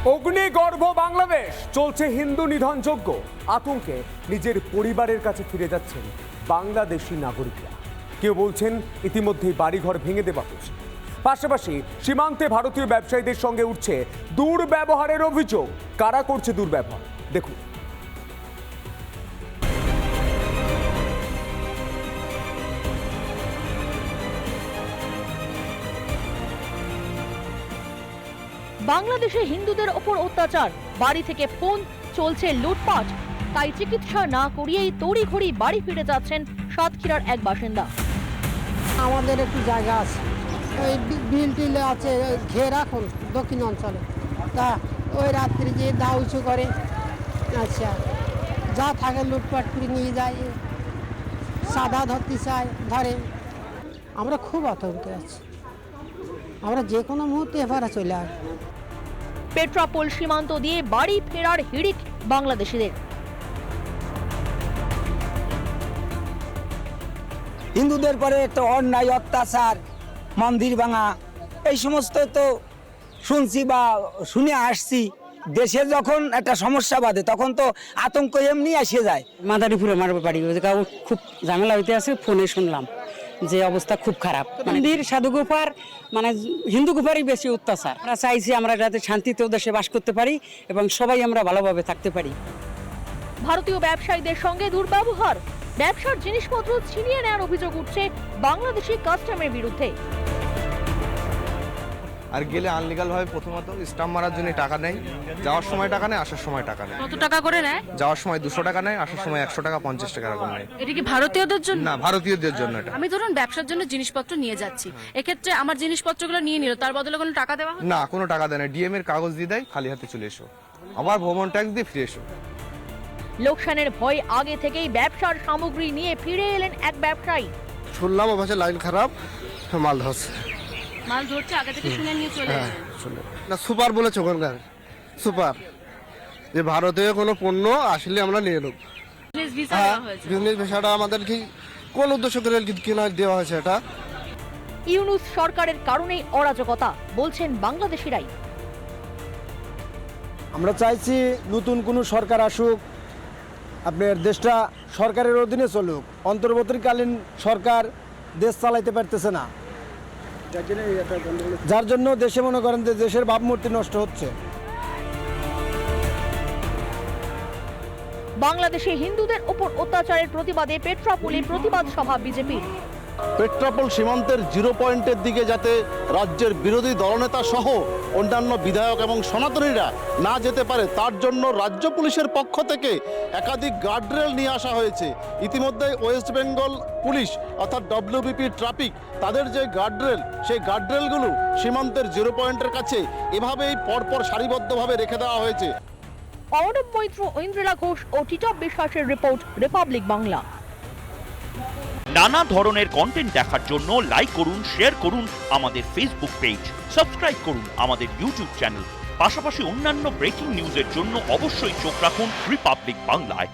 অগ্নিগর্ভ বাংলাদেশ, চলছে হিন্দু নিধনযজ্ঞ। আতঙ্কে নিজের পরিবারের কাছে ফিরে যাচ্ছেন বাংলাদেশি নাগরিকরা। কেউ বলছেন ইতিমধ্যেই বাড়িঘর ভেঙে দেওয়া হয়েছে। পাশাপাশি সীমান্তে ভারতীয় ব্যবসায়ীদের সঙ্গে উঠছে দুর্ব্যবহারের অভিযোগ। কারা করছে দুর্ব্যবহার, দেখুন। বাংলাদেশে হিন্দুদের ওপর অত্যাচার, বাড়ি থেকে ফোন, চলছে লুটপাট। তাই চিকিৎসা না করিয়েই তড়িঘড়ি বাড়ি ফিরে যাচ্ছেন সাতক্ষীরার এক বাসিন্দা। আমাদের একটু জায়গা আছে, ওই বিল টিল আছে ঘের রাখুন দক্ষিণ অঞ্চলে, তা ওই রাত্রি যে দা উঁচু করে, আচ্ছা যা থাকে লুটপাট করে নিয়ে যায়, সাদা ধরতে চায় ধরে। আমরা খুব আতঙ্কে আছি, আমরা যে কোনো মুহূর্তে এবারে চলে আসবো। পেট্রাপোল সীমান্ত দিয়ে বাড়ি ফেরার হিড়িক বাংলাদেশিদের। হিন্দুদের পরে একটা অন্যায় অত্যাচার, মন্দির ভাঙা, এই সমস্ত তো শুনছি বা শুনে আসছি। দেশে যখন একটা সমস্যা বাঁধে তখন তো আতঙ্ক এমনি এসে যায়। মাদারীপুরে আমার বাড়ি, খুব ঝামেলা হইতে আছে। ফোনে শুনলাম যে অবস্থা খুব খারাপ। মন্দির সাধুগুফার মানে হিন্দু গুফারই বেশি অত্যাচার। আমরা চাইছি আমরা যাতে শান্তিতে দেশে বাস করতে পারি এবং সবাই আমরা ভালোভাবে থাকতে পারি। ভারতীয় ব্যবসায়ীদের সঙ্গে দুর্ব্যবহার, ব্যবসার জিনিসপত্র ছিনিয়ে নেওয়ার অভিযোগ উঠছে বাংলাদেশি কাস্টমের বিরুদ্ধে। আর গেলে আনলিগাল ভাবে প্রথমত স্টাম্প মারার জন্য টাকা নেয়, যাওয়ার সময় টাকা নেয়, আসার সময় টাকা নেয়। কত টাকা করে নেয়? যাওয়ার সময় 200 টাকা নেয়, আসার সময় 100 টাকা 50 টাকা এরকম নেয়। এটা কি ভারতীয়দের জন্য? না, ভারতীয়দের জন্য এটা। আমি ধরুন ব্যবসার জন্য জিনিসপত্র নিয়ে যাচ্ছি, এক্ষেত্রে আমার জিনিসপত্রগুলো নিয়ে নিল, তার বদলে কোনো টাকা দেওয়া হয়? না, কোনো টাকা দেয় না। ডিএম এর কাগজ দিয়ে দেয়, খালি হাতে চলে এসো, আবার ভ্রমণ ট্যাক্স দিয়ে ফিরে এসো। লোকসানের ভয় আগে থেকেই ব্যবসার সামগ্রী নিয়ে ফিরে এলেন এক ব্যবসায়ী। শুনলাম ও ভাষায় লাইন খারাপ, মাল ধরছে। মাল ধরছে আগে থেকে শুনে নিয়ে চলে এসেছে। না, সুপার বলেছে ওখানকার, সুপার যে ভারতীয় কোনো পণ্য আসলে আমরা নিয়ে নেব। বিজনেস ভিসা দেওয়া হয়েছে। বিজনেস ভিসাটা আমাদের কি কোন উদ্দেশ্য করে কেনা দেওয়া হয়েছে? এটা ইউনূস সরকারের কারণেই অরাজকতা, বলছেন বাংলাদেশিরাই। আমরা চাইছি নতুন কোনো সরকার আসুক, আপনার দেশটা সরকারের অধীনে চলুক। অন্তর্বর্তীকালীন সরকার দেশ চালাইতে পারতেছে না, যার জন্য দেশে মনে করেন যে দেশের ভাবমূর্তি নষ্ট হচ্ছে। বাংলাদেশে হিন্দুদের ওপর অত্যাচারের প্রতিবাদে পেট্রাপোলে প্রতিবাদ সভা বিজেপির। পেট্রাপোল সীমান্তের জিরো পয়েন্টের দিকে যাতে রাজ্যের বিরোধী দলনেতা সহ অন্যান্য বিধায়ক এবং সনাতনীরা না যেতে পারে, তার জন্য রাজ্য পুলিশের পক্ষ থেকে একাধিক গার্ডরেল নিয়ে আসা হয়েছে। ইতিমধ্যে ওয়েস্ট বেঙ্গল পুলিশ অর্থাৎ ডব্লিউবিপি ট্রাফিক, তাদের যে গার্ডরেল, সেই গার্ডরেলগুলো সীমান্তের জিরো পয়েন্টের কাছে এভাবেই পরপর সারিবদ্ধভাবে রেখে দেওয়া হয়েছে। অর্ণব মৈত্র, ঐন্দ্রিলা ঘোষ ও টিটপ বিশ্বাসের রিপোর্ট, রিপাবলিক বাংলা। নানা ধরনের কন্টেন্ট দেখার জন্য লাইক করুন, শেয়ার করুন আমাদের ফেসবুক পেজ, সাবস্ক্রাইব করুন আমাদের ইউটিউব চ্যানেল। পাশাপাশি অন্যান্য ব্রেকিং নিউজের জন্য অবশ্যই চোখ রাখুন রিপাবলিক বাংলায়।